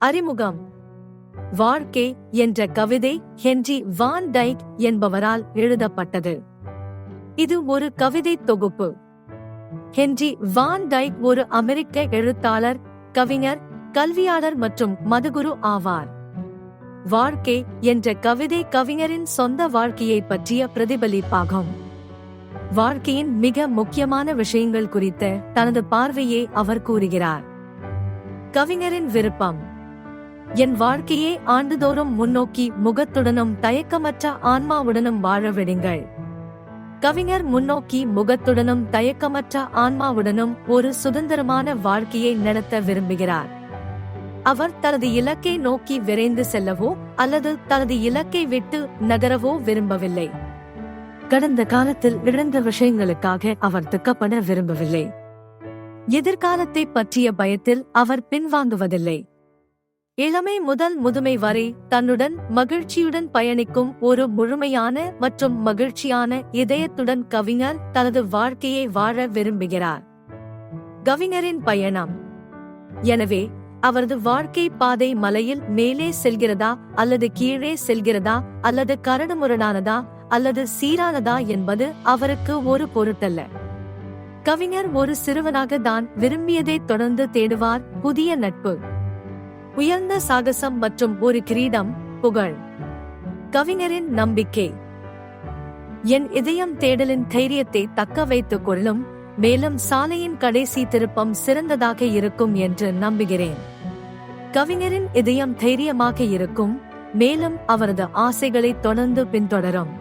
அறிமுகம். வாழ்க்கை என்ற கவிதை ஹென்றி வான் டைக் என்பவரால் எழுதப்பட்டது. இது ஒரு கவிதை தொகுப்பு. ஹென்றி வான் டைக் ஒரு அமெரிக்க எழுத்தாளர், கவிஞர், கல்வியாளர் மற்றும் மதகுரு ஆவார். வாழ்க்கை என்ற கவிதை கவிஞரின் சொந்த வாழ்க்கையை பற்றிய பிரதிபலிப்பாகும். வாழ்க்கையின் மிக முக்கியமான விஷயங்கள் குறித்த தனது பார்வையை அவர் கூறுகிறார். கவிஞரின் விருப்பம். என் வாழ்க்கையை ஆண்டுதோறும் முன்னோக்கி முகத்துடனும் தயக்கமற்ற ஆன்மாவுடனும் வாழ விடுங்கள். கவிஞர் முன்னோக்கி முகத்துடனும் தயக்கமற்ற ஆன்மாவுடனும் ஒரு சுதந்திரமான வாழ்க்கையை நடத்த விரும்புகிறார். அவர் தனது இலக்கை நோக்கி விரைந்து செல்லவோ அல்லது தனது இலக்கை விட்டு நகரவோ விரும்பவில்லை. கடந்த காலத்தில் இழந்த விஷயங்களுக்காக அவர் துக்கப்பட விரும்பவில்லை. எதிர்காலத்தை பற்றிய பயத்தில் அவர் பின்வாங்குவதில்லை. இளமை முதல் முதுமை வரை தன்னுடன் மகிழ்ச்சியுடன் பயணிக்கும் ஒரு முழுமையான மற்றும் மகிழ்ச்சியான இதயத்துடன் கவிஞர் தனது வாழ்க்கையை வாழ விரும்புகிறார். கவிஞரின் பயணம். எனவே அவரது வாழ்க்கை பாதை மலையில் மேலே செல்கிறதா அல்லது கீழே செல்கிறதா அல்லது கரடுமுரடானதா அல்லது சீரானதா என்பது அவருக்கு ஒரு பொருட்டல்ல. கவிஞர் ஒரு சிறுவனாக தான் விரும்பியதை தொடர்ந்து தேடுவார். புதிய நட்பு, உயர்ந்த சாகசம் மற்றும் ஒரு கிரீடம், புகழ். கவிஞரின் நம்பிக்கை. என் இதயம் தேடலின் தைரியத்தை தக்க வைத்துக் கொள்ளும், மேலும் சாலையின் கடைசி திருப்பம் சிறந்ததாக இருக்கும் என்று நம்புகிறேன். கவிஞரின் இதயம் தைரியமாக இருக்கும், மேலும் அவரது ஆசைகளை தொடர்ந்து பின்தொடரும்.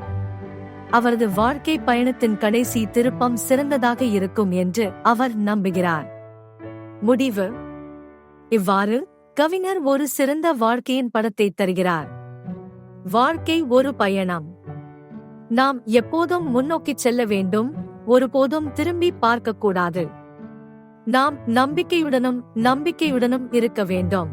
அவரது வாழ்க்கை பயணத்தின் கடைசி திருப்பம் சிறந்ததாக இருக்கும் என்று அவர் நம்புகிறார். முடிவு. இவ்வாறு கவிஞர் ஒரு சிறந்த வாழ்க்கையின் படத்தை தருகிறார். வாழ்க்கை ஒரு பயணம். நாம் எப்போதும் முன்னோக்கிச் செல்ல வேண்டும், ஒருபோதும் திரும்பி பார்க்கக்கூடாது. நாம் நம்பிக்கையுடனும் இருக்க வேண்டும்.